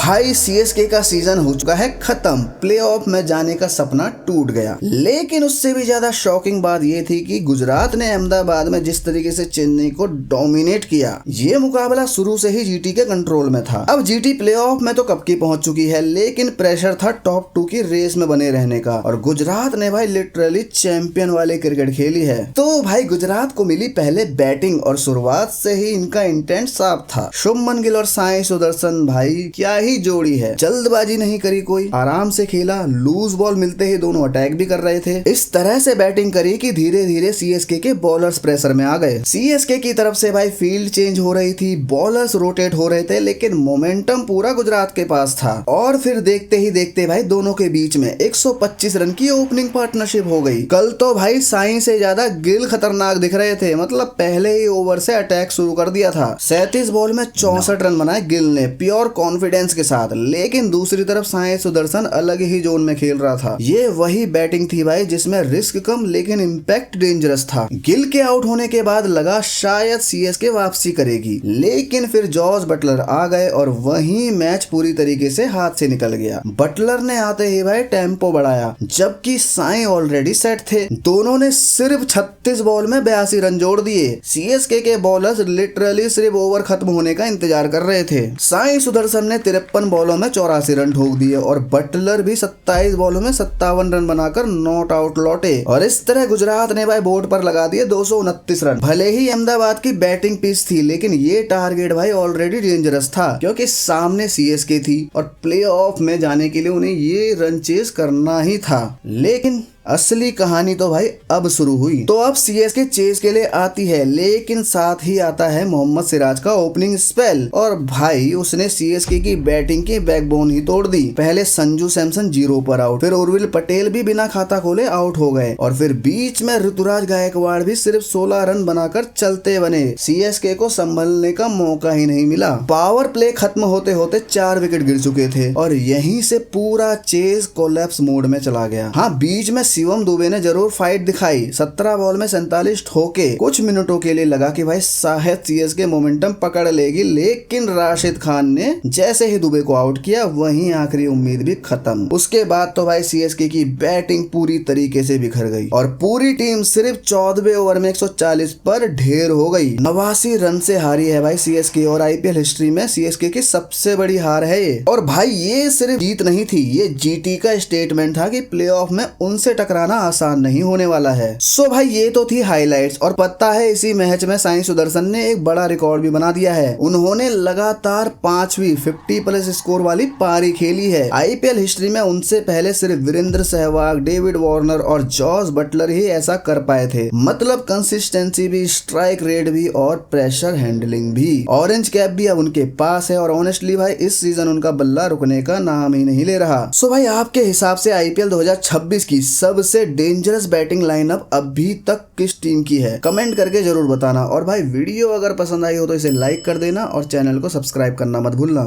भाई सीएसके का सीजन हो चुका है खत्म, प्लेऑफ में जाने का सपना टूट गया। लेकिन उससे भी ज्यादा शॉकिंग बात यह थी कि गुजरात ने अहमदाबाद में जिस तरीके से चेन्नई को डोमिनेट किया, ये मुकाबला शुरू से ही जीटी के कंट्रोल में था। अब जीटी प्लेऑफ में तो कब की पहुंच चुकी है, लेकिन प्रेशर था टॉप 2 की रेस में बने रहने का। और गुजरात ने भाई लिटरली चैंपियन वाली क्रिकेट खेली है। तो भाई गुजरात को मिली पहले बैटिंग और शुरुआत से ही इनका इंटेंट साफ था। शुभमन गिल और साई सुदर्शन भाई क्या ही जोड़ी है। जल्दबाजी नहीं करी कोई, आराम से खेला। लूज बॉल मिलते ही दोनों अटैक भी कर रहे थे। इस तरह से बैटिंग करी कि धीरे धीरे सीएसके के बॉलर्स प्रेशर में आ गए। सीएसके की तरफ से भाई फील्ड चेंज हो रही थी, बॉलर्स रोटेट हो रहे थे, लेकिन मोमेंटम पूरा गुजरात के पास था। और फिर देखते ही देखते भाई दोनों के बीच में 125 रन की ओपनिंग पार्टनरशिप हो गई। कल तो भाई साई से ज्यादा गिल खतरनाक दिख रहे थे। मतलब पहले ही ओवर से अटैक शुरू कर दिया था। 37 बॉल में 64 रन बनाए गिल ने प्योर कॉन्फिडेंस के साथ। लेकिन दूसरी तरफ साई सुदर्शन अलग ही जोन में खेल रहा था। ये वही बैटिंग थी भाई जिसमें रिस्क कम लेकिन इम्पैक्ट डेंजरस था। गिल के आउट होने के बाद लगा शायद सीएसके वापसी करेगी, लेकिन फिर जॉस बटलर आ गए और वही मैच पूरी तरीके से हाथ से निकल गया। बटलर ने आते ही भाई टेम्पो बढ़ाया, जबकि साई ऑलरेडी सेट थे। दोनों ने सिर्फ 36 बॉल में 82 रन जोड़ दिए। सीएसके के बॉलर्स लिटरली सिर्फ ओवर खत्म होने का इंतजार कर रहे थे। साई सुदर्शन ने 53 बॉलों में 84 रन ठोक दिए और बटलर भी 27 बॉलों में 57 रन बनाकर नॉट आउट लौटे। और इस तरह गुजरात ने भाई बोर्ड पर लगा दिए 229 रन। भले ही अहमदाबाद की बैटिंग पिच थी, लेकिन ये टारगेट भाई ऑलरेडी डेंजरस था, क्योंकि सामने सीएसके थी और प्ले ऑफ में जाने के लिए उन्हें ये रन चेस करना ही था। लेकिन असली कहानी तो भाई अब शुरू हुई। तो अब सीएसके चेस के लिए आती है, लेकिन साथ ही आता है मोहम्मद सिराज का ओपनिंग स्पेल। और भाई उसने सीएसके की बैटिंग की बैकबोन ही तोड़ दी। पहले संजू सैमसन 0 पर आउट, फिर उर्विल पटेल भी बिना खाता खोले आउट हो गए, और फिर बीच में ऋतुराज गायकवाड़ भी सिर्फ 16 रन बनाकर चलते बने। सीएसके को संभलने का मौका ही नहीं मिला। पावर प्ले खत्म होते होते 4 विकेट गिर चुके थे और यहीं से पूरा चेस कोलैप्स मोड में चला गया। हाँ, बीच में शिवम दुबे ने जरूर फाइट दिखाई। 17 बॉल में 47 ठोके। कुछ मिनटों के लिए लगा कि भाई शायद सीएसके मोमेंटम पकड़ लेगी, लेकिन राशिद खान ने जैसे ही दुबे को आउट किया, वहीं आखिरी उम्मीद भी खत्म। उसके बाद तो भाई सीएसके की बैटिंग पूरी तरीके से बिखर गई और पूरी टीम सिर्फ 14वें ओवर में 140 पर ढेर हो गई। 89 रन से हारी है भाई सीएसके, और आईपीएल हिस्ट्री में सीएसके की सबसे बड़ी हार है ये। और भाई ये सिर्फ जीत नहीं थी, ये जीटी का स्टेटमेंट था कि प्लेऑफ में उनसे टकराना आसान नहीं होने वाला है। सो भाई ये तो थी हाइलाइट्स। और पता है इसी मैच में साई सुदर्शन ने एक बड़ा रिकॉर्ड भी बना दिया है। उन्होंने लगातार 5वीं 50+ स्कोर वाली पारी खेली है। आईपीएल हिस्ट्री में उनसे पहले सिर्फ वीरेंद्र सहवाग, डेविड वार्नर और जॉस बटलर ही ऐसा कर पाए थे। मतलब कंसिस्टेंसी भी, स्ट्राइक रेट भी और प्रेशर हैंडलिंग भी। ऑरेंज कैप भी अब उनके पास है और ऑनेस्टली भाई इस सीजन उनका बल्ला रुकने का नाम ही नहीं ले रहा। सो भाई आपके हिसाब से आईपीएल 2026 की सबसे डेंजरस बैटिंग लाइनअप अभी तक किस टीम की है, कमेंट करके जरूर बताना। और भाई वीडियो अगर पसंद आई हो तो इसे लाइक कर देना और चैनल को सब्सक्राइब करना मत भूलना।